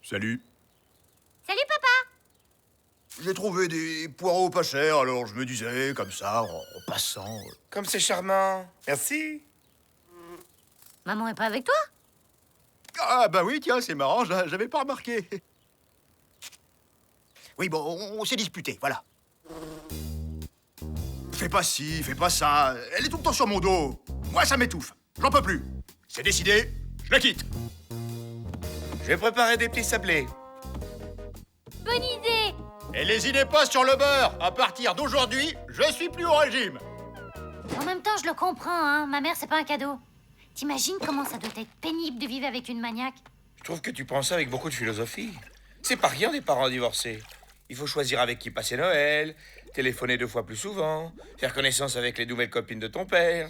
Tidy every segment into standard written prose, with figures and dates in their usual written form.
Salut. Salut, papa. J'ai trouvé des poireaux pas chers, alors je me disais, comme ça, en passant... Comme c'est charmant. Merci. Maman est pas avec toi? Ah bah oui, tiens, c'est marrant, j'avais pas remarqué. Oui, bon, on s'est disputé, voilà. Fais pas ci, fais pas ça. Elle est tout le temps sur mon dos. Moi, ça m'étouffe. J'en peux plus. C'est décidé, je la quitte. Je vais préparer des petits sablés. Bonne idée. Et lésinez pas sur le beurre. À partir d'aujourd'hui, je suis plus au régime. En même temps, je le comprends, hein. Ma mère, c'est pas un cadeau. T'imagines comment ça doit être pénible de vivre avec une maniaque? Je trouve que tu prends ça avec beaucoup de philosophie. C'est pas rien des parents divorcés. Il faut choisir avec qui passer Noël, téléphoner 2 fois plus souvent, faire connaissance avec les nouvelles copines de ton père.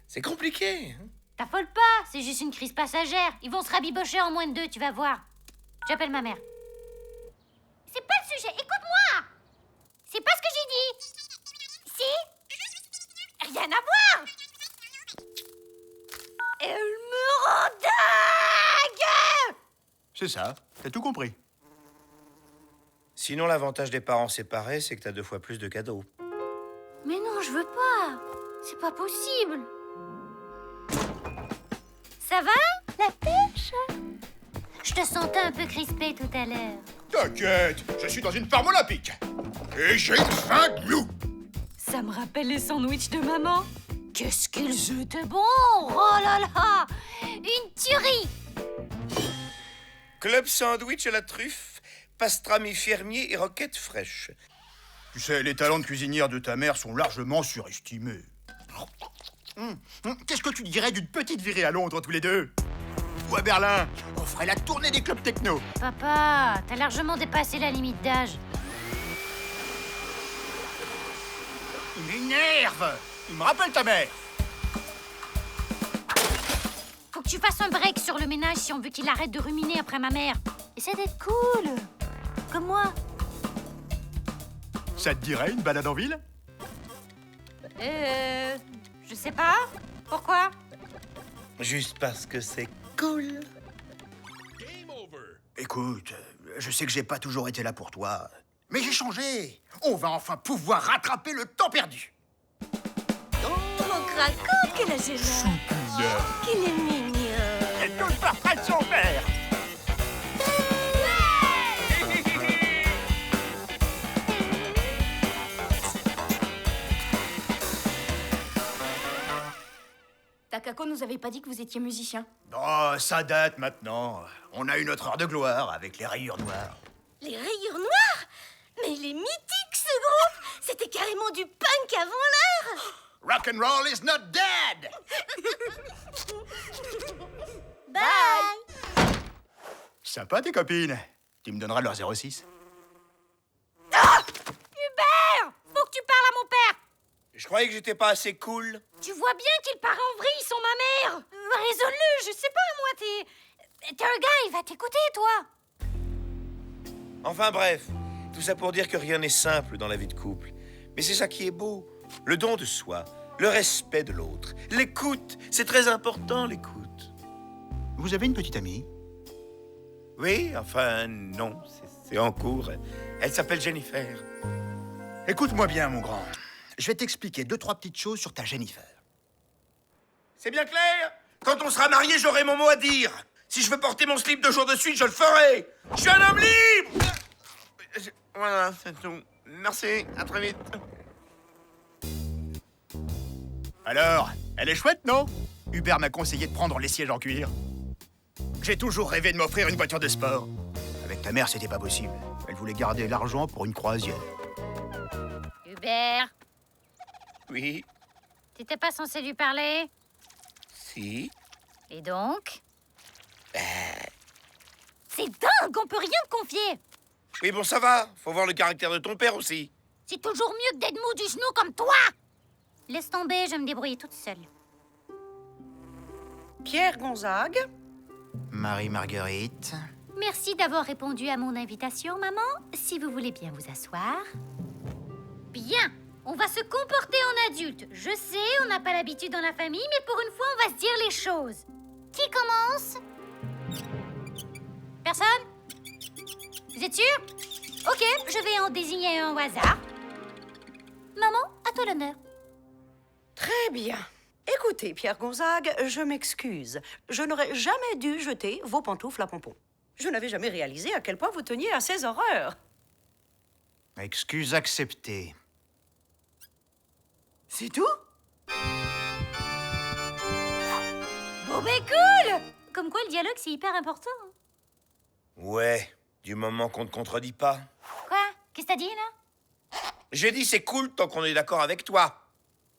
C'est compliqué. Hein. T'affole pas, c'est juste une crise passagère. Ils vont se rabibocher en moins de 2, tu vas voir. J'appelle ma mère. C'est pas le sujet, écoute-moi. C'est pas ce que j'ai dit. Si? Rien à voir. Elle me rend dingue. C'est ça, t'as tout compris. Sinon, l'avantage des parents séparés, c'est que t'as 2 fois plus de cadeaux. Mais non, je veux pas. C'est pas possible. Ça va, la pêche? Je te sentais un peu crispée tout à l'heure. T'inquiète, je suis dans une ferme olympique. Et j'ai une faim de loup. Ça me rappelle les sandwichs de maman. Qu'est-ce qu'ils étaient bons! Oh là là! Une tuerie! Club sandwich à la truffe, pastrami fermier et roquettes fraîches. Tu sais, les talents de cuisinière de ta mère sont largement surestimés. Qu'est-ce que tu dirais d'une petite virée à Londres tous les deux? Ou à Berlin? On ferait la tournée des clubs techno. Papa, t'as largement dépassé la limite d'âge. Il m'énerve. Il me rappelle ta mère. Faut que tu fasses un break sur le ménage si on veut qu'il arrête de ruminer après ma mère. Essaie d'être cool. Comme moi. Ça te dirait une balade en ville? Je sais pas. Pourquoi? Juste parce que c'est cool. Écoute, je sais que j'ai pas toujours été là pour toi, mais j'ai changé. On va enfin pouvoir rattraper le temps perdu. Oh, mon craquant, quel âge qu'il est mignon. C'est tout le portrait de son père. Takako nous avait pas dit que vous étiez musicien. Oh, ça date maintenant. On a eu notre heure de gloire avec les rayures noires. Les rayures noires? Mais il est mythique, ce groupe. C'était carrément du punk avant l'heure. Rock and roll is not dead. Bye. Sympa tes copines. Tu me donneras leur 06. Hubert! Faut que tu parles à mon père! Je croyais que j'étais pas assez cool. Tu vois bien qu'il part en vrille, son ma mère! Raisonne-le, je sais pas, moi, t'es un gars, il va t'écouter, toi! Enfin bref, tout ça pour dire que rien n'est simple dans la vie de couple. Mais c'est ça qui est beau. Le don de soi, le respect de l'autre, l'écoute. C'est très important, l'écoute. Vous avez une petite amie? Oui, enfin non, c'est en cours. Elle s'appelle Jennifer. Écoute-moi bien, mon grand. Je vais t'expliquer 2-3 petites choses sur ta Jennifer. C'est bien clair? Quand on sera mariés, j'aurai mon mot à dire. Si je veux porter mon slip 2 jours de suite, je le ferai. Je suis un homme libre. Voilà, c'est tout. Merci, à très vite. Alors, elle est chouette, non? Hubert m'a conseillé de prendre les sièges en cuir. J'ai toujours rêvé de m'offrir une voiture de sport. Avec ta mère, c'était pas possible. Elle voulait garder l'argent pour une croisière. Hubert, Oui, t'étais pas censé lui parler? si. Et donc? C'est dingue, on peut rien te confier! Oui, bon, ça va. Faut voir le caractère de ton père aussi. C'est toujours mieux que d'être mou du genou comme toi! Laisse tomber, je vais me débrouiller toute seule. Pierre Gonzague. Marie-Marguerite. Merci d'avoir répondu à mon invitation, maman. Si vous voulez bien vous asseoir. Bien, on va se comporter en adulte. Je sais, on n'a pas l'habitude dans la famille, mais pour une fois, on va se dire les choses. Qui commence? Personne? êtes sûr? Ok, je vais en désigner un au hasard. Maman, à toi l'honneur. Très bien. Écoutez, Pierre Gonzague, je m'excuse. Je n'aurais jamais dû jeter vos pantoufles à pompons. Je n'avais jamais réalisé à quel point vous teniez à ces horreurs. Excuse acceptée. C'est tout? Bon, ben cool! Comme quoi, le dialogue, c'est hyper important. Hein. Ouais, du moment qu'on ne contredit pas. Quoi? Qu'est-ce que t'as dit, là? J'ai dit c'est cool tant qu'on est d'accord avec toi.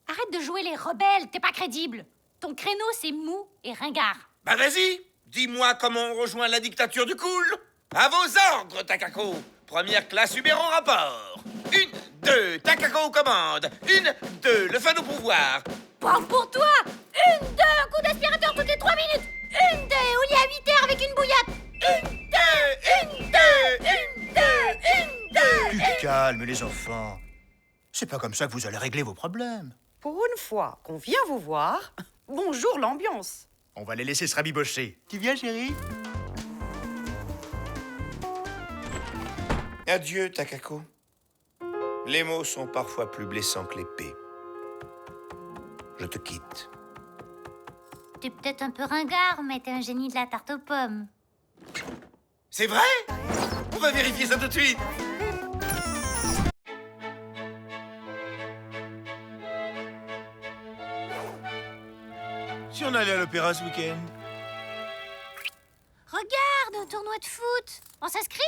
Arrête de jouer les rebelles, t'es pas crédible. Ton créneau, c'est mou et ringard. Bah vas-y, dis-moi comment on rejoint la dictature du cool. À vos ordres, Takako. Première classe Uber en rapport. 1, 2, Takako aux commandes. 1, 2, le fan au pouvoir. Pauvre pour toi! 1, 2, un coup d'aspirateur toutes les 3 minutes! 1, 2, au lit à 8 heures avec une bouillotte! 1, 2, 1, 2, 1, 2, 1, 2, Du calme, les enfants. C'est pas comme ça que vous allez régler vos problèmes. Pour une fois qu'on vient vous voir, bonjour l'ambiance. On va les laisser se rabibocher. Tu viens, chérie? Adieu, Takako. Les mots sont parfois plus blessants que l'épée. Je te quitte. T'es peut-être un peu ringard, mais t'es un génie de la tarte aux pommes. C'est vrai? On va vérifier ça tout de suite. Si on allait à l'opéra ce week-end? Regarde, un tournoi de foot! On s'inscrit?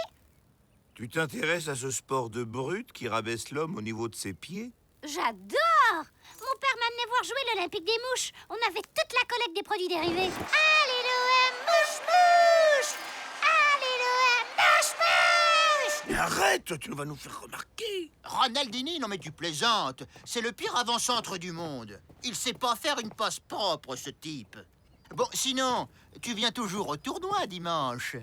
Tu t'intéresses à ce sport de brute qui rabaisse l'homme au niveau de ses pieds? J'adore! Mon père m'a amené voir jouer l'Olympique des mouches. On avait toute la collecte des produits dérivés. Allez l'OM, mouche, mouche! Allez l'OM, mouche, mouche! Mais arrête, tu vas nous faire remarquer. Ronaldinho, non mais tu plaisantes. C'est le pire avant-centre du monde. Il sait pas faire une passe propre, ce type. Bon, sinon, tu viens toujours au tournoi dimanche.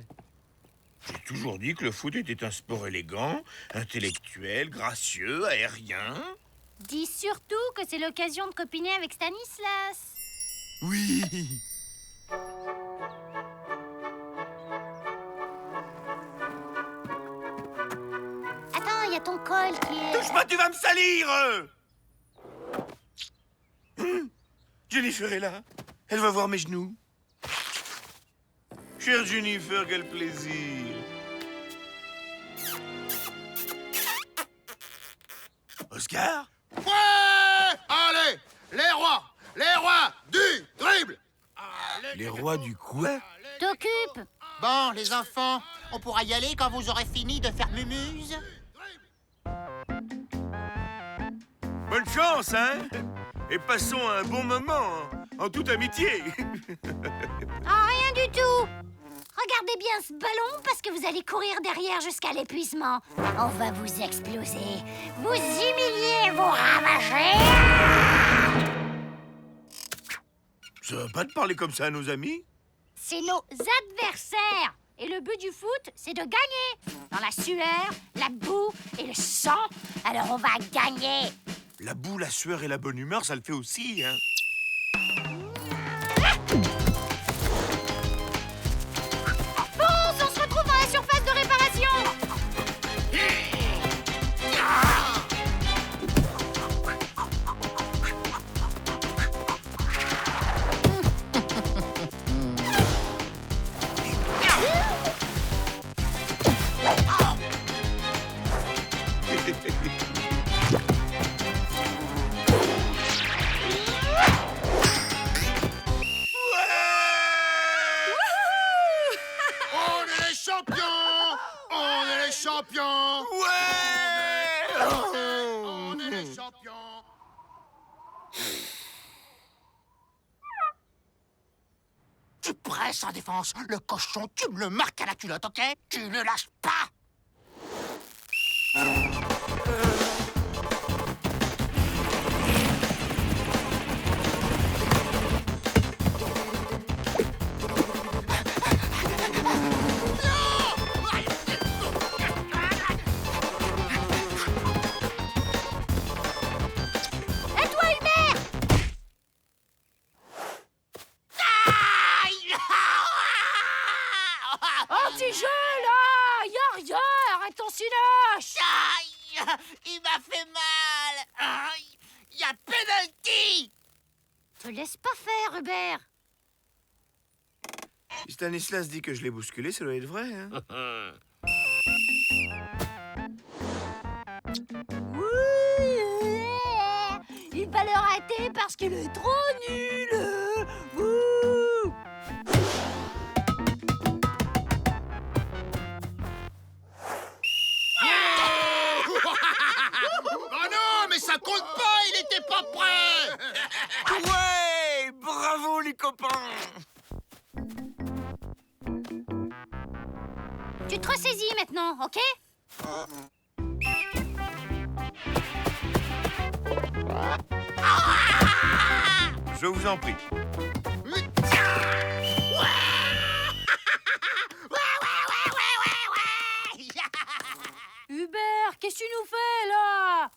J'ai toujours dit que le foot était un sport élégant, intellectuel, gracieux, aérien. Dis surtout que c'est l'occasion de copiner avec Stanislas. Oui. Attends, il y a ton col qui est... Touche-moi, tu vas me salir! Jennifer est là. Elle va voir mes genoux. Chère Jennifer, quel plaisir. Oscar? Ouais! Allez, les rois du dribble. Les rois du quoi? T'occupes! Bon, les enfants, on pourra y aller quand vous aurez fini de faire mumuse. Bonne chance, hein? Et passons un bon moment, en toute amitié. Ah, rien du tout! Regardez bien ce ballon parce que vous allez courir derrière jusqu'à l'épuisement. On va vous exploser, vous humilier, vous ravager. Ça va pas te parler comme ça à nos amis? C'est nos adversaires. Et le but du foot, c'est de gagner. Dans la sueur, la boue et le sang. Alors on va gagner. La boue, la sueur et la bonne humeur, ça le fait aussi, hein? Fonce, on se retrouve dans la surface de réparation. On est les champions! On est les champions! Ouais! On est les champions! Tu presses en défense. Le cochon, tu me le marques à la culotte, ok? Tu ne lâches pas! Et toi, Hubert? Anti-jeu, là! Y a rien. Arrête ton cinoche. Aïe! Il m'a fait mal! Aïe! Il y a penalty! Te laisse pas faire, Hubert. Si Stanislas dit que je l'ai bousculé, ça doit être vrai, hein. Il va le rater parce qu'il est trop nul. Wouh. Oh non, mais ça compte pas! Il était pas prêt! Ouais! Bravo, les copains! Tu te ressaisis maintenant, ok? Je vous en prie. Hubert, qu'est-ce que tu nous fais là?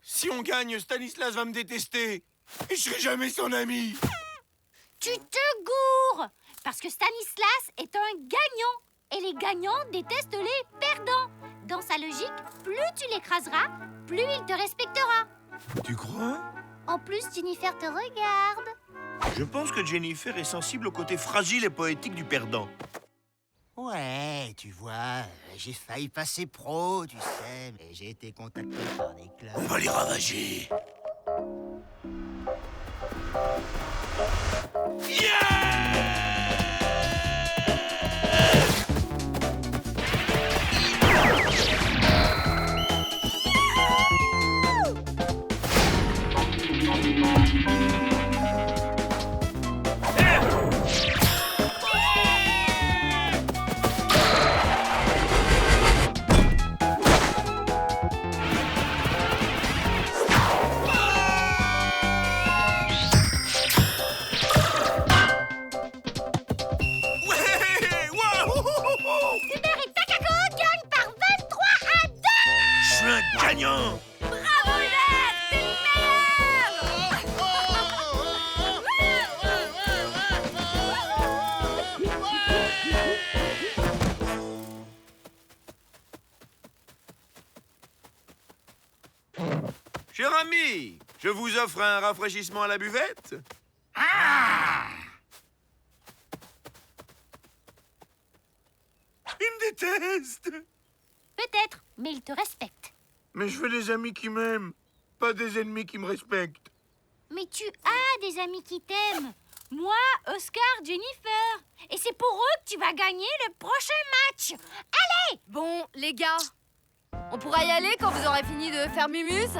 Si on gagne, Stanislas va me détester. Et je serai jamais son ami. Tu te gourres! Parce que Stanislas est un gagnant. Et les gagnants détestent les perdants. Dans sa logique, plus tu l'écraseras, plus il te respectera. Tu crois? En plus, Jennifer te regarde. Je pense que Jennifer est sensible au côté fragile et poétique du perdant. Ouais, tu vois, j'ai failli passer pro, tu sais, mais j'ai été contacté par des clubs. On va les ravager. Hubert et Takako gagnent par 23-2. Je suis un gagnant. Bravo Hubert, t'es le meilleur. Cher ami, je vous offre un rafraîchissement à la buvette. Il me déteste. Peut-être, mais il te respecte. Mais je veux des amis qui m'aiment, pas des ennemis qui me respectent. Mais tu as des amis qui t'aiment. Moi, Oscar, Jennifer. Et c'est pour eux que tu vas gagner le prochain match. Allez! Bon, les gars, on pourra y aller quand vous aurez fini de faire Mumuse?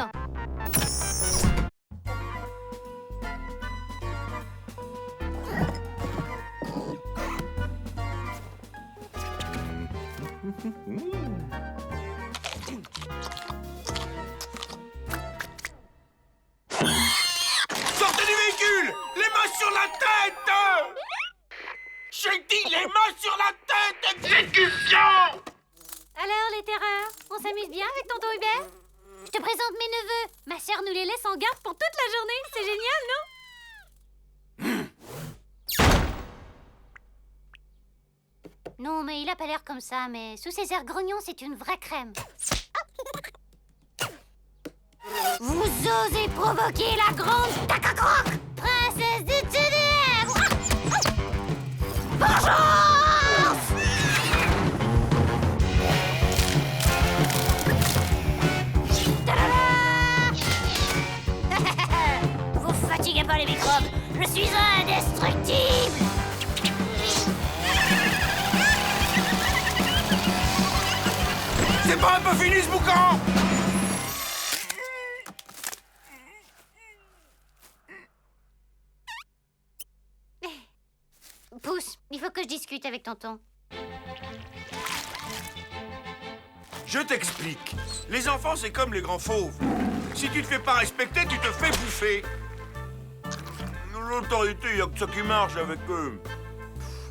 Sortez du véhicule! Les mains sur la tête! J'ai dit les mains sur la tête! Exécution! Alors, les terreurs, on s'amuse bien avec tonton Hubert? Je te présente mes neveux. Ma sœur nous les laisse en garde pour toute la journée. C'est génial, non? Non, mais il a pas l'air comme ça, mais sous ses airs grognons, c'est une vraie crème. Vous osez provoquer la grande Takakroc, princesse du ténèbre! Vengeance! Ta-da-da! Vous fatiguez pas les microbes, je suis indestructible! C'est pas un peu fini ce boucan? Pousse, il faut que je discute avec tonton. Je t'explique. Les enfants, c'est comme les grands fauves. Si tu te fais pas respecter, tu te fais bouffer. L'autorité, il y a que ça qui marche avec eux.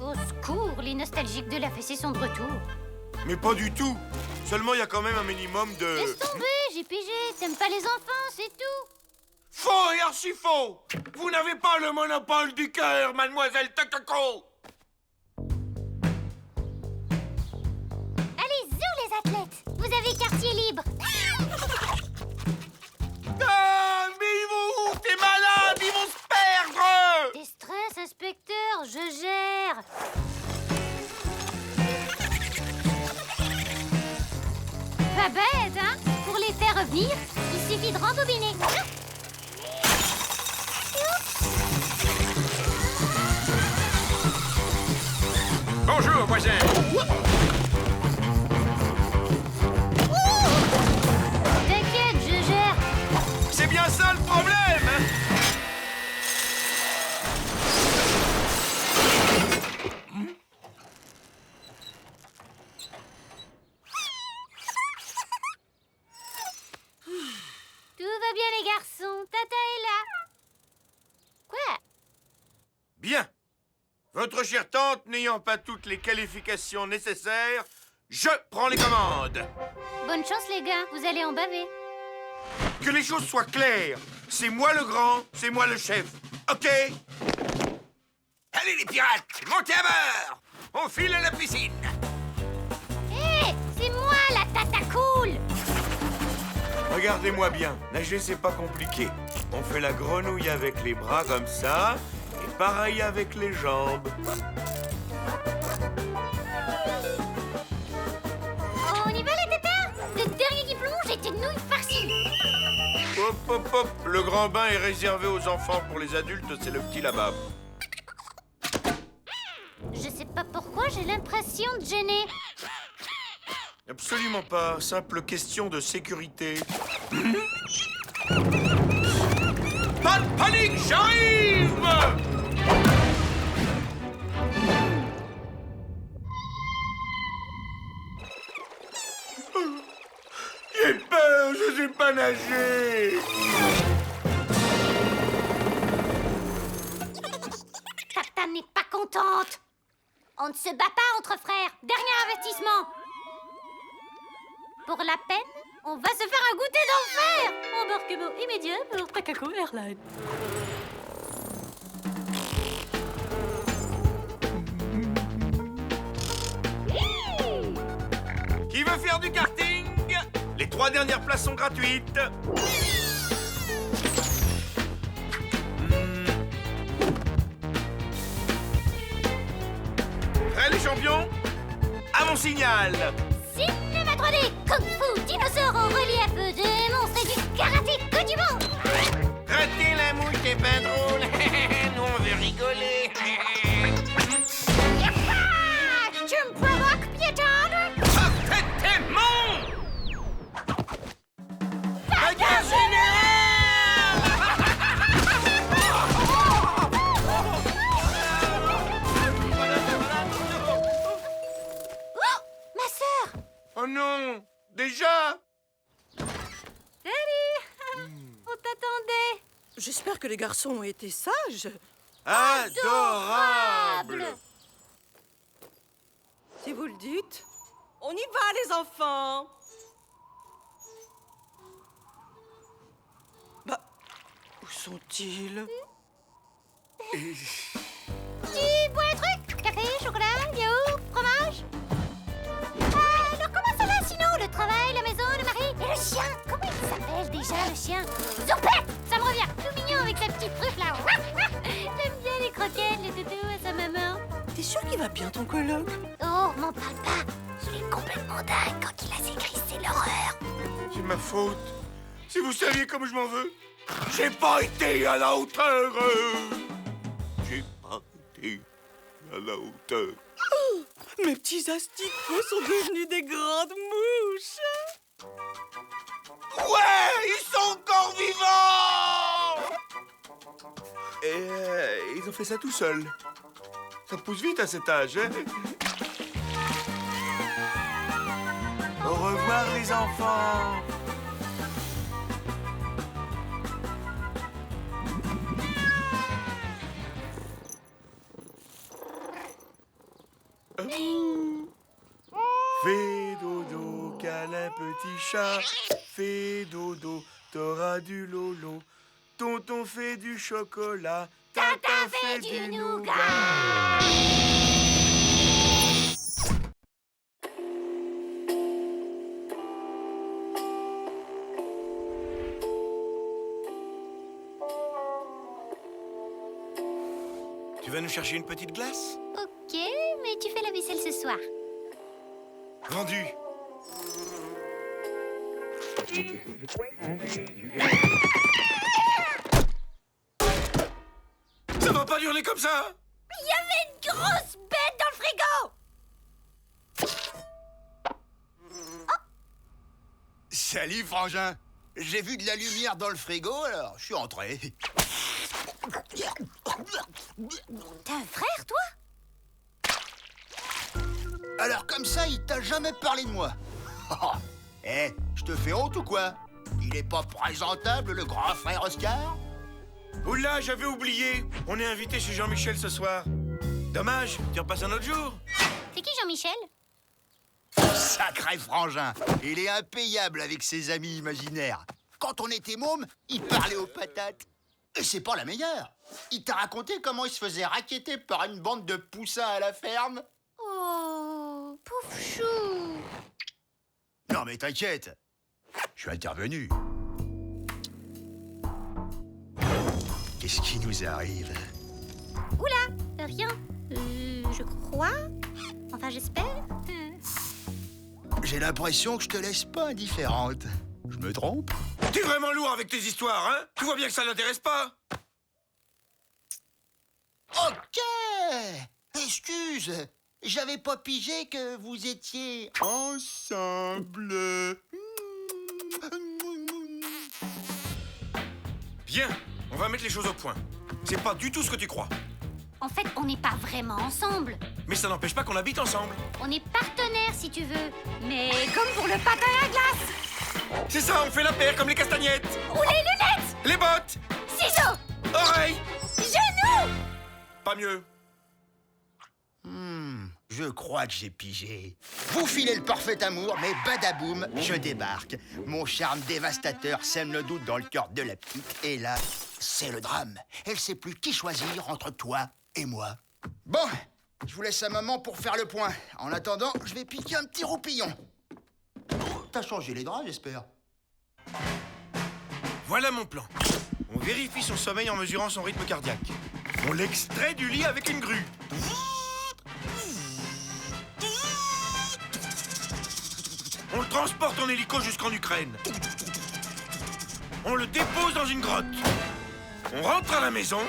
Au secours, les nostalgiques de la fessée sont de retour. Mais pas du tout. Seulement, il y a quand même un minimum de... Laisse tomber, j'ai pigé. T'aimes pas les enfants, c'est tout. Faux et archi faux. Vous n'avez pas le monopole du cœur, mademoiselle Takako. athlètes. Vous avez quartier libre. Ah, mais ils vont où? T'es malade, ils vont se perdre! Des stress, inspecteur, je gère. Pas bête, hein? Pour les faire revenir, il suffit de rembobiner. Bonjour, voisin. T'inquiète, je gère. C'est bien ça le problème! Tout va bien, les garçons. Tata est là. Quoi? Bien. Votre chère tante n'ayant pas toutes les qualifications nécessaires, je prends les commandes. Bonne chance, les gars. Vous allez en baver. Que les choses soient claires. C'est moi le grand, c'est moi le chef. OK? Allez les pirates, montez à bord! On file à la piscine. Hé, c'est moi, la tata cool. Regardez-moi bien, nager c'est pas compliqué. On fait la grenouille avec les bras comme ça, et pareil avec les jambes. On y va, les tétards? Le dernier qui plonge était de nouilles farcies. Hop, hop, hop, le grand bain est réservé aux enfants, pour les adultes c'est le petit là-bas. Je sais pas pourquoi, j'ai l'impression de gêner. Absolument pas, simple question de sécurité. Pas de panique, j'arrive! J'ai peur, je sais pas nager! Tata n'est pas contente. On ne se bat pas entre frères. Dernier investissement. Pour la peine, on va se faire un goûter d'enfer. Embarquement immédiat pour Takako Airlines. Qui veut faire du karting? Les 3 dernières places sont gratuites. Prêts les champions? À mon signal! Cinéma 3D, Kung Fu, dinosaures au relief, des monstres et du karaté, que du bon. Ratez la mouille, t'es pas drôle. Nous on veut rigoler. Ah, tu me provoques, piétonne. T'es mon bagarre générale. Oh, ma sœur. Oh non, déjà? Salut. On t'attendait. J'espère que les garçons ont été sages. Adorable. Si vous le dites. On y va, les enfants. Bah, où sont-ils? Tu bois un truc? Café, chocolat, yaourt, fromage? Alors comment ça va sinon? Le travail, la maison, le mari et le chien? Comment il s'appelle déjà, le chien? Zoupette! Ça me revient! Tout mignon avec sa petite truffe là! J'aime bien les croquettes, les toutous à sa maman. T'es sûr qu'il va bien, ton coloc? Oh, m'en parle pas! Il est complètement dingue quand il a ses crises, c'est l'horreur! C'est ma faute. Si vous saviez comme je m'en veux, j'ai pas été à la hauteur. J'ai pas été à la hauteur. Mes petits asticots sont devenus des grandes mouches. Ouais, ils sont encore vivants. Et ils ont fait ça tout seuls. Ça pousse vite à cet âge, hein? Au revoir les enfants. Fais dodo, câlin petit chat. Fais dodo, t'auras du lolo. Tonton fait du chocolat. Tata fait du nougat! nous chercher une petite glace? Ok, mais tu fais la vaisselle ce soir. Vendu. Ça va pas hurler comme ça? Il y avait une grosse bête dans le frigo! Salut, frangin. J'ai vu de la lumière dans le frigo, alors je suis entré. T'as un frère, toi? Alors comme ça, il t'a jamais parlé de moi. Eh, je te fais honte ou quoi? Il est pas présentable, le grand frère Oscar? Oula, j'avais oublié. On est invité chez Jean-Michel ce soir. Dommage, tu repasses un autre jour. C'est qui Jean-Michel? Sacré frangin. Il est impayable avec ses amis imaginaires. Quand on était môme, il parlait aux patates. Et c'est pas la meilleure. Il t'a raconté comment il se faisait racketter par une bande de poussins à la ferme? Oh, pauvre chou. Non mais t'inquiète, je suis intervenu. Qu'est-ce qui nous arrive? Oula, rien. Je crois. Enfin, j'espère. J'ai l'impression que je te laisse pas indifférente. Je me trompe? T'es vraiment lourd avec tes histoires, hein? Tu vois bien que ça l'intéresse pas. Ok. Excuse, j'avais pas pigé que vous étiez ensemble. Bien, on va mettre les choses au point. C'est pas du tout ce que tu crois. En fait, on n'est pas vraiment ensemble. Mais ça n'empêche pas qu'on habite ensemble. On est partenaires, si tu veux. Mais comme pour le patin à glace. C'est ça, on fait la paire comme les castagnettes. Ou les lunettes. Les bottes. Ciseaux. Oreilles. Genoux. Pas mieux. Je crois que j'ai pigé. Vous filez le parfait amour, mais badaboum, je débarque. Mon charme dévastateur sème le doute dans le cœur de la petite. Et là, c'est le drame. Elle sait plus qui choisir entre toi et moi. Bon, je vous laisse à maman pour faire le point. En attendant, je vais piquer un petit roupillon. T'as changé les draps, j'espère. Voilà mon plan. On vérifie son sommeil en mesurant son rythme cardiaque. On l'extrait du lit avec une grue. On le transporte en hélico jusqu'en Ukraine. On le dépose dans une grotte. On rentre à la maison.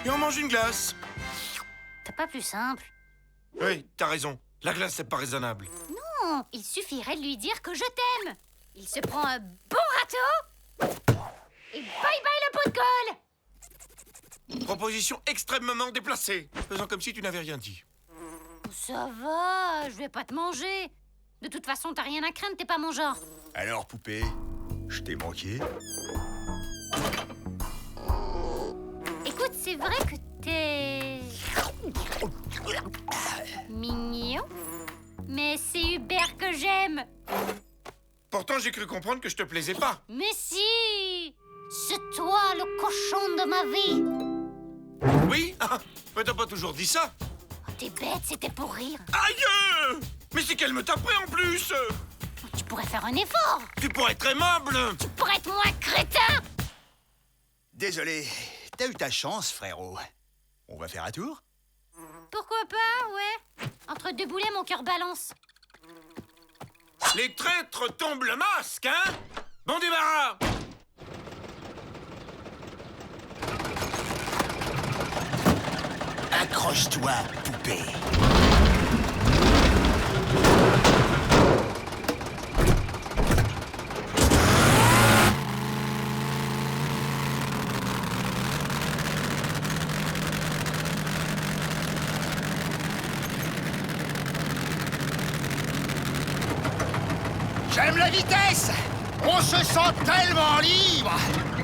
Et on mange une glace. T'as pas plus simple. Oui, t'as raison. La glace, c'est pas raisonnable. Non, il suffirait de lui dire que je t'aime. Il se prend un bon râteau. Et bye bye le pot de colle. Proposition extrêmement déplacée. Faisant comme si tu n'avais rien dit. Ça va, je vais pas te manger. De toute façon, t'as rien à craindre, t'es pas mon genre. Alors, poupée, je t'ai manqué? Écoute, c'est vrai que t'es... mignon. Mais c'est Hubert que j'aime. Pourtant, j'ai cru comprendre que je te plaisais pas. Mais si! C'est toi le cochon de ma vie. Oui? Mais t'as pas toujours dit ça. Oh, t'es bête, c'était pour rire. Aïe! Mais c'est qu'elle me taperait en plus. Tu pourrais faire un effort. Tu pourrais être aimable. Tu pourrais être moins crétin. Désolé, t'as eu ta chance, frérot. On va faire un tour? Pourquoi pas, ouais. Entre deux boulets, mon cœur balance. Les traîtres tombent le masque, hein? Bon débarras. Accroche-toi, poupée. J'aime la vitesse. On se sent tellement libre.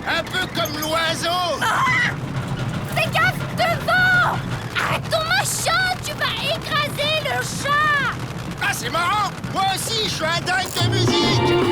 Un peu comme l'oiseau. Fais gaffe devant. Arrête ton machin, tu vas écraser le chat. Ah, c'est marrant. Moi aussi, je suis un dingue de musique.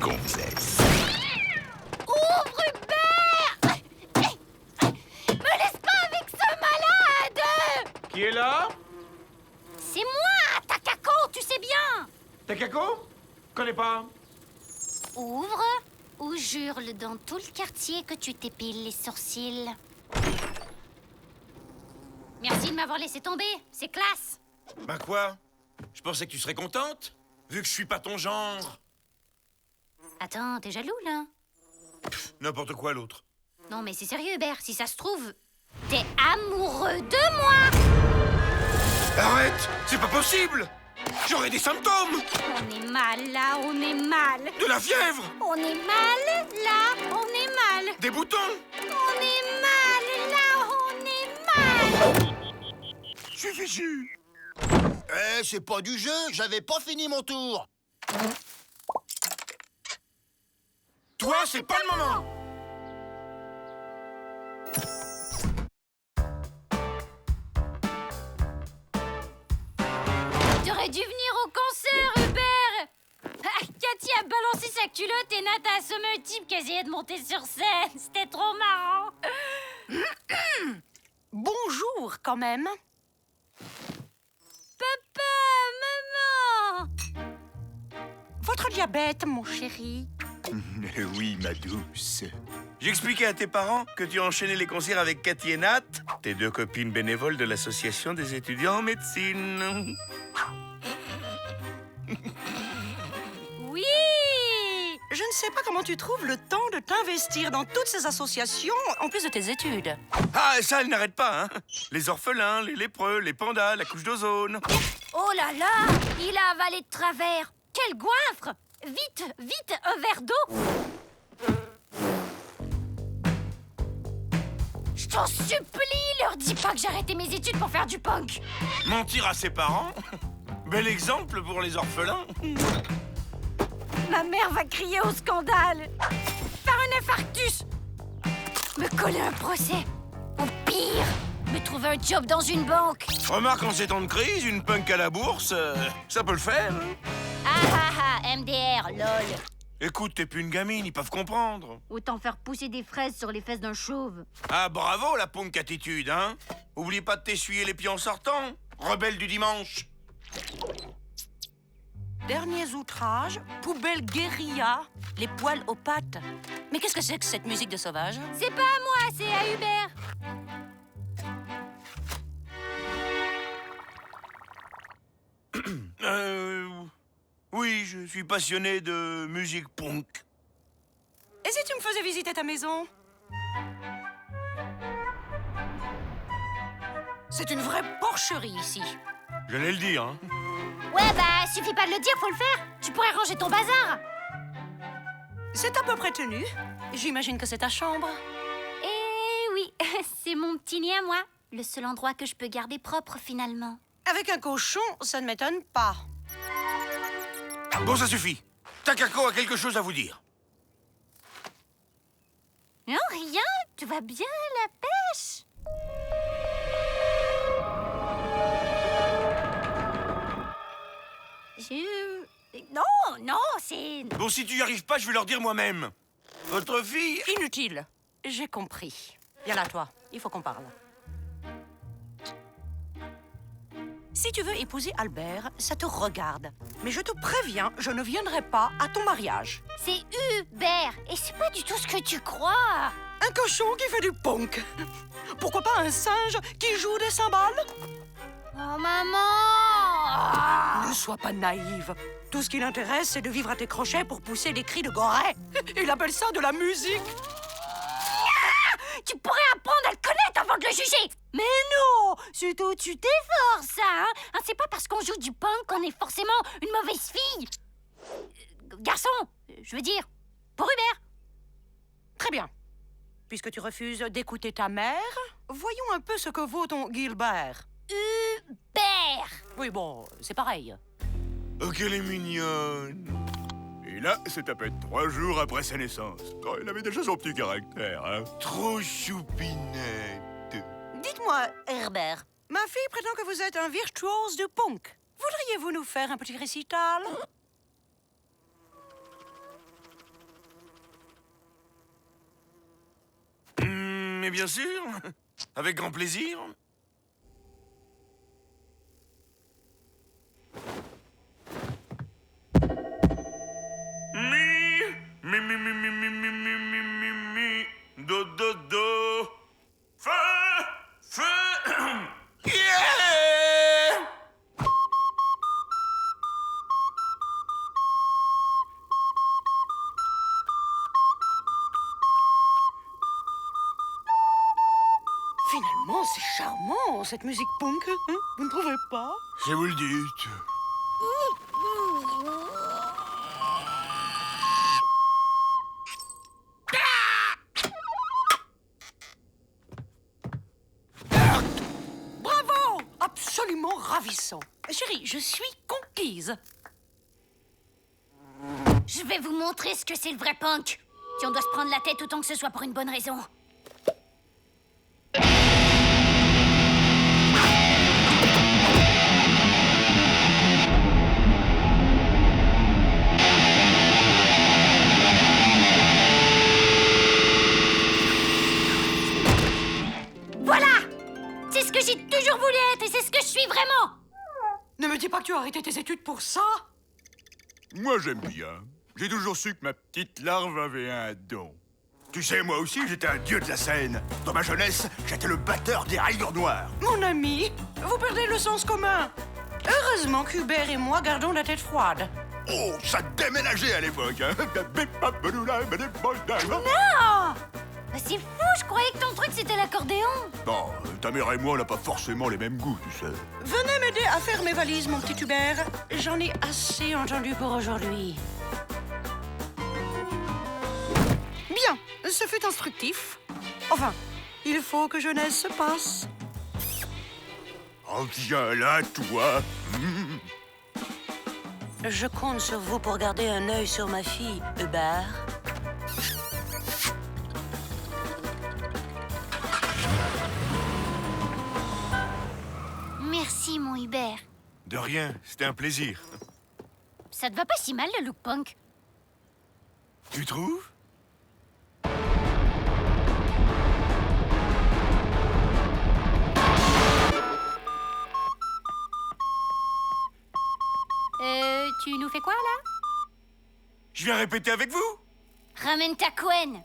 gonzesse. Ouvre, Hubert! Me laisse pas avec ce malade! Qui est là? C'est moi, Takako, tu sais bien! Takako? Connais pas. Ouvre ou jure dans tout le quartier que tu t'épiles les sourcils. Merci de m'avoir laissé tomber, c'est classe. Bah quoi? Je pensais que tu serais contente, vu que je suis pas ton genre. Attends, t'es jaloux, là? N'importe quoi l'autre. Non, mais c'est sérieux, Hubert, si ça se trouve, t'es amoureux de moi! Arrête! C'est pas possible! J'aurai des symptômes! On est mal, là, on est mal. De la fièvre! On est mal, là, on est mal. Des boutons! On est mal, là, on est mal. Je suis fichu. Eh, c'est pas du jeu, j'avais pas fini mon tour. Toi, c'est pas le moment! T'aurais dû venir au concert, Hubert. Ah, Cathy a balancé sa culotte et Nat a assommé un type qui essayait de monter sur scène. C'était trop marrant. Bonjour, quand même. Papa, maman. Votre diabète, mon chéri. Oui, ma douce. J'expliquais à tes parents que tu enchaînais les concerts avec Cathy et Nat, tes deux copines bénévoles de l'association des étudiants en médecine. Oui. Je ne sais pas comment tu trouves le temps de t'investir dans toutes ces associations, en plus de tes études. Ah, ça, elle n'arrête pas, hein! Les orphelins, les lépreux, les pandas, la couche d'ozone. Oh là là, il a avalé de travers. Quel goinfre. Vite, vite, un verre d'eau. Je t'en supplie, leur dis pas que j'ai arrêté mes études pour faire du punk. Mentir à ses parents? Bel exemple pour les orphelins. Ma mère va crier au scandale. Faire un infarctus. Me coller un procès. Ou pire, me trouver un job dans une banque. Remarque, en ces temps de crise, une punk à la bourse, ça peut le faire. Hein. Ah, MDR, lol. Écoute, t'es plus une gamine, ils peuvent comprendre. Autant faire pousser des fraises sur les fesses d'un chauve. Ah, bravo, la punk attitude, hein? Oublie pas de t'essuyer les pieds en sortant. Rebelle du dimanche. Derniers outrages, poubelle guérilla, les poils aux pattes. Mais qu'est-ce que c'est que cette musique de sauvage? C'est pas à moi, c'est à Hubert. Oui, je suis passionné de musique punk. Et si tu me faisais visiter ta maison? C'est une vraie porcherie ici. J'allais le dire, hein. Ouais, bah, suffit pas de le dire, faut le faire. Tu pourrais ranger ton bazar. C'est à peu près tenu. J'imagine que c'est ta chambre. Eh oui, c'est mon petit nid à moi. Le seul endroit que je peux garder propre, finalement. Avec un cochon, ça ne m'étonne pas. Bon, ça suffit. Takako a quelque chose à vous dire. Non, rien. Tout va bien à la pêche. Non, c'est... Bon, si tu y arrives pas, je vais leur dire moi-même. Votre fille... Inutile. J'ai compris. Viens là, toi. Il faut qu'on parle. Si tu veux épouser Albert, ça te regarde. Mais je te préviens, je ne viendrai pas à ton mariage. C'est Hubert. Et c'est pas du tout ce que tu crois. Un cochon qui fait du punk. Pourquoi pas un singe qui joue des cymbales? Oh, maman. Ne sois pas naïve. Tout ce qui l'intéresse, c'est de vivre à tes crochets pour pousser des cris de goret. Il appelle ça de la musique. Tu pourrais apprendre à le connaître avant de le juger. Mais non, c'est au-dessus tes forces, ça, hein. C'est pas parce qu'on joue du punk qu'on est forcément une mauvaise fille. Garçon, je veux dire, pour Hubert. Très bien. Puisque tu refuses d'écouter ta mère, voyons un peu ce que vaut ton Gilbert. Hubert. Oui, bon, c'est pareil. Oh, qu'elle est mignonne. Et là, c'est à peine 3 jours après sa naissance. Oh, il avait déjà son petit caractère, hein. Trop choupinette. Dites-moi, Herbert, ma fille prétend que vous êtes un virtuose du punk. Voudriez-vous nous faire un petit récital? Mais bien sûr, avec grand plaisir. Do, do, do. Feu! Feu! Yeah! Finalement, c'est charmant, cette musique punk, hein, vous ne trouvez pas? Si vous le dites. Bravo! Absolument ravissant. Chérie, je suis conquise. Je vais vous montrer ce que c'est le vrai punk. Si on doit se prendre la tête, autant que ce soit pour une bonne raison. Voilà! C'est ce que j'ai toujours voulu être et c'est ce que je suis vraiment! Ne me dis pas que tu as arrêté tes études pour ça. Moi, j'aime bien. J'ai toujours su que ma petite larve avait un don. Tu sais, moi aussi, j'étais un dieu de la scène. Dans ma jeunesse, j'étais le batteur des Railleurs Noirs. Mon ami, vous perdez le sens commun. Heureusement qu'Hubert et moi gardons la tête froide. Oh, ça déménageait à l'époque, hein. Non! C'est fou, je croyais que ton truc c'était l'accordéon. Bon, ta mère et moi, on n'a pas forcément les mêmes goûts, tu sais. Venez m'aider à faire mes valises, mon petit Hubert. J'en ai assez entendu pour aujourd'hui. Bien, ce fut instructif. Enfin, il faut que jeunesse se passe. Oh, viens là, toi. Je compte sur vous pour garder un œil sur ma fille, Hubert. Merci, mon Hubert. De rien, c'était un plaisir. Ça te va pas si mal, le look punk? Tu trouves? Tu nous fais quoi, là? Je viens répéter avec vous? Ramène ta couenne.